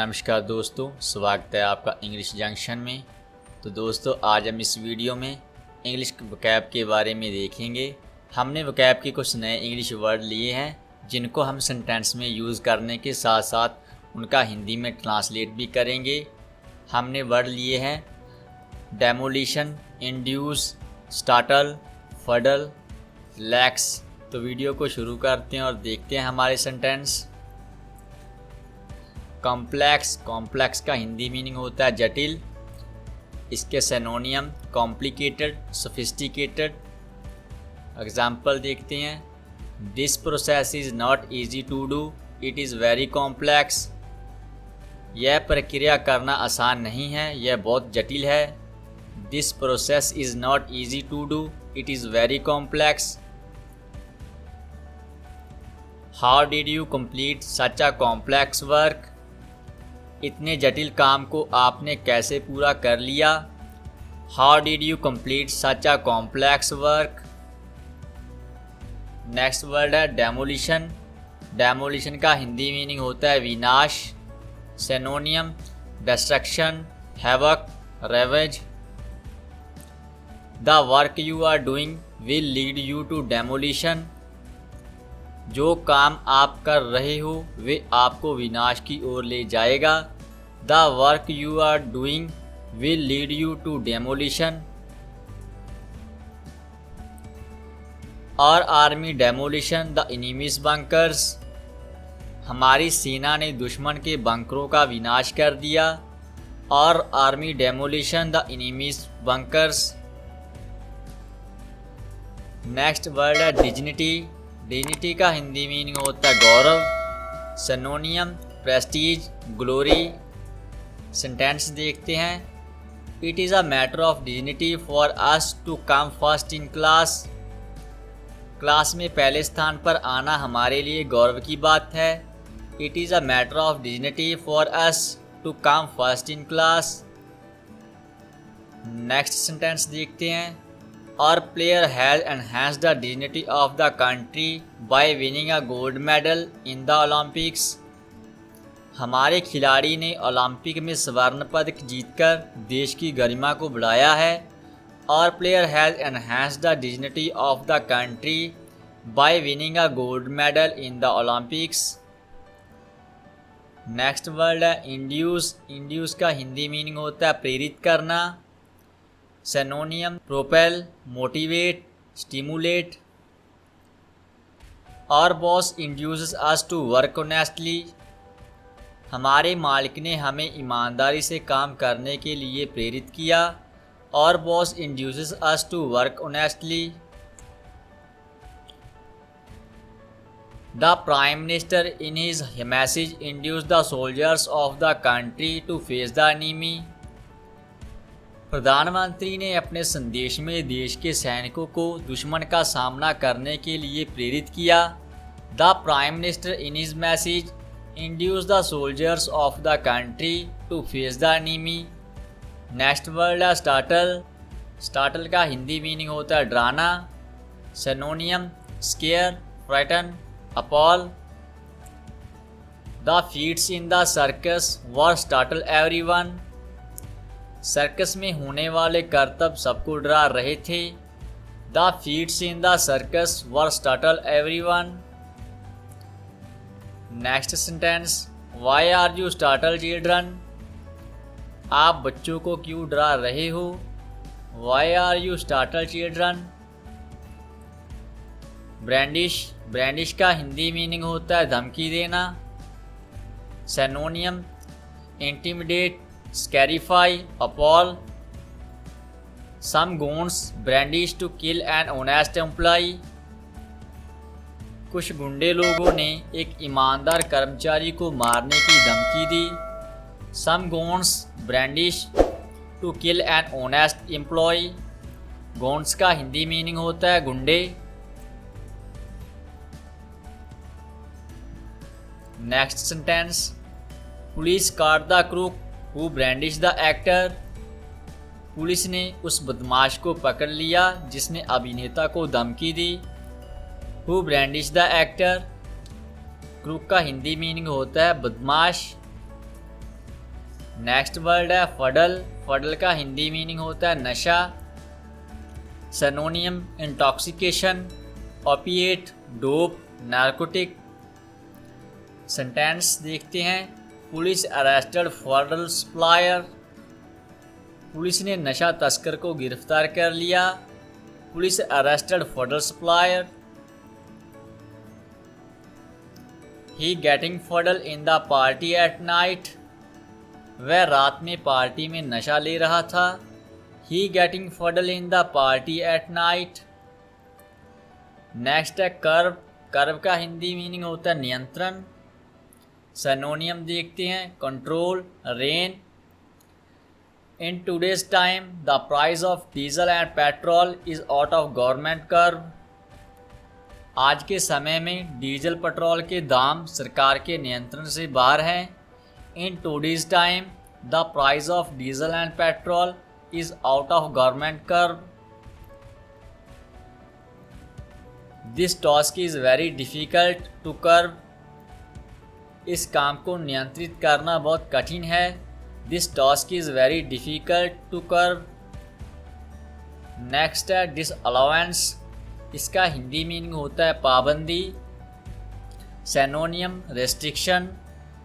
नमस्कार दोस्तों, स्वागत है आपका इंग्लिश जंक्शन में। तो दोस्तों, आज हम इस वीडियो में इंग्लिश वोकैब के बारे में देखेंगे। हमने वोकैब के कुछ नए इंग्लिश वर्ड लिए हैं जिनको हम सेंटेंस में यूज़ करने के साथ साथ उनका हिंदी में ट्रांसलेट भी करेंगे। हमने वर्ड लिए हैं demolition, induce, startle, fuddle, lakhs. तो वीडियो को शुरू करते हैं और देखते हैं हमारे सेंटेंस। कॉम्प्लेक्स का हिंदी मीनिंग होता है जटिल। इसके सिनोनियम कॉम्प्लिकेटेड, सोफिस्टिकेटेड। एग्जाम्पल देखते हैं। This process is not easy to do, it is very complex. यह प्रक्रिया करना आसान नहीं है, यह बहुत जटिल है। This process is not easy to do, it is very complex. How did you complete such a complex work? इतने जटिल काम को आपने कैसे पूरा कर लिया? How did you complete such a complex work? Next word है डेमोलिशन। डेमोलिशन का हिंदी मीनिंग होता है विनाश। Synonym destruction, havoc, ravage. The work you are doing will lead you to demolition. जो काम आप कर रहे हो वे आपको विनाश की ओर ले जाएगा। The work you are doing will lead you to demolition. और army demolition the enemies bunkers. हमारी सेना ने दुश्मन के बंकरों का विनाश कर दिया। और army demolition the enemies bunkers. Next word है डिग्निटी। डिग्निटी का हिंदी मीनिंग होता है गौरव। Synonym prestige, glory. सेंटेंस देखते हैं। It is a matter of dignity for us to come first in class. Class में पहले स्थान पर आना हमारे लिए गौरव की बात है। It is a matter of dignity for us to come first in class. Next sentence देखते हैं। Our player has enhanced the dignity of the country by winning a gold medal in the Olympics. हमारे खिलाड़ी ने Olympic में स्वर्ण पदक जीतकर देश की गरिमा को बढ़ाया है। Our player has enhanced the dignity of the country by winning a gold medal in the Olympics. Next word है इंड्यूस। इंड्यूस का हिंदी मीनिंग होता है प्रेरित करना। Synonym propel, motivate, stimulate. और boss induces us to work honestly. हमारे मालिक ने हमें ईमानदारी से काम करने के लिए प्रेरित किया। और boss induces us to work honestly. The prime minister in his message induce the soldiers of the country to face the enemy. प्रधानमंत्री ने अपने संदेश में देश के सैनिकों को दुश्मन का सामना करने के लिए प्रेरित किया। The prime minister in his message induce the soldiers of the country to face the enemy. Next word है स्टार्टल। स्टार्टल का हिंदी मीनिंग होता है डराना। Synonym scare, frighten, appall. The feats in the circus were startle everyone. Circus में होने वाले करतब सबको डरा रहे थे। The feats in the circus were startle everyone. Next sentence. Why are you startle children? आप बच्चों को क्यों डरा रहे हो? Why are you startle children? Brandish. Brandish का हिंदी मीनिंग होता है धमकी देना। Synonym intimidate, scarify, appall. Some goons brandish to kill an honest employee. कुछ गुंडे लोगों ने एक ईमानदार कर्मचारी को मारने की धमकी दी। Some goons brandish to kill an honest employee. goons का हिंदी मीनिंग होता है गुंडे। Next sentence. Police caught the crook who brandished the actor. Police ने उस बदमाश को पकड़ लिया जिसने अभिनेता को धमकी दी। Who brandished the actor? Crook का हिंदी मीनिंग होता है बदमाश। नेक्स्ट वर्ड है फडल। फडल का हिंदी मीनिंग होता है नशा। सिनोनियम intoxication, opiate, dope, narcotic. Sentence देखते हैं। Police arrested fuddle supplier. Police ने नशा तस्कर को गिरफ्तार कर लिया। Police arrested fuddle supplier. He getting fuddle in the party at night. वह रात में पार्टी में नशा ले रहा था। ही getting fuddle in the party at night. Next है कर्व। कर्व का हिंदी मीनिंग होता है नियंत्रण। सिनोनियम देखते हैं। Control, rain. In today's time the price of diesel and petrol is out of government curve. आज के समय में डीजल पेट्रोल के दाम सरकार के नियंत्रण से बाहर हैं। In today's time the price of diesel and petrol is out of government curve. This task is very difficult to curve. इस काम को नियंत्रित करना बहुत कठिन है। This task is very difficult to curve. Next है डिसअलाउंस। इसका हिंदी मीनिंग होता है पाबंदी। Synonym restriction,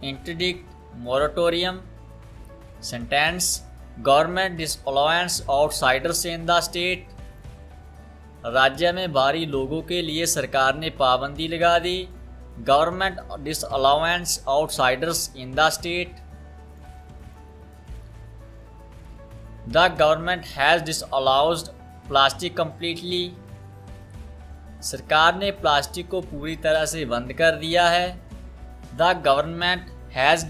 interdict, moratorium. Sentence government disallows outsiders in the state. राज्य में बाहरी लोगों के लिए सरकार ने पाबंदी लगा दी। Government disallows outsiders in the state. The government has disallowed plastic completely. सरकार ने प्लास्टिक को पूरी तरह से बंद कर दिया है। The government has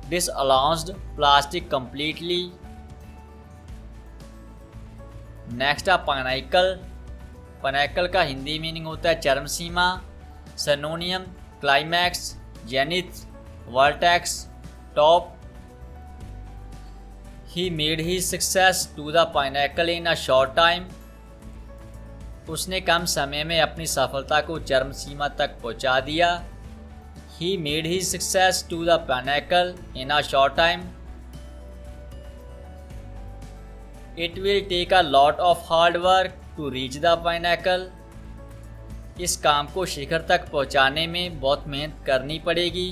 disallowed plastic completely. Next है पाइनैकल। पाइनैकल का हिंदी मीनिंग होता है चरम सीमा। Synonym climax, zenith, vertex, top. He made he success to the pinnacle in a short time. उसने कम समय में अपनी सफलता को चरम सीमा तक पहुंचा दिया। He made he success to the pinnacle in a short time. It will take a lot of hard work to reach the pinnacle. इस काम को शिखर तक पहुंचाने में बहुत मेहनत करनी पड़ेगी।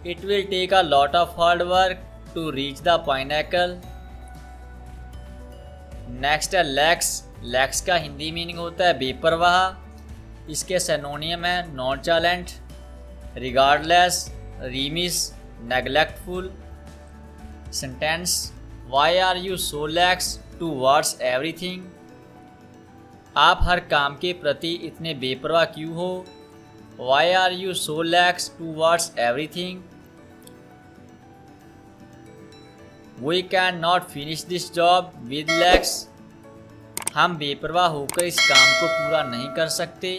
It will take a lot of hard work to reach the pinnacle. Next है लैक्स। लैक्स का हिंदी मीनिंग होता है बेपरवाह। इसके सिनोनियम है nonchalant, regardless, remiss, neglectful. Sentence why are you so lax towards everything. आप हर काम के प्रति इतने बेपरवाह क्यों हो। Why are you so lax towards everything. We can not finish this job with lax. हम बेपरवाह होकर इस काम को पूरा नहीं कर सकते।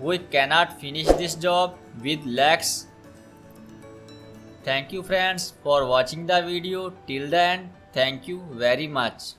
We cannot finish this job with lax. Thank you friends for watching the video till the end. Thank you very much.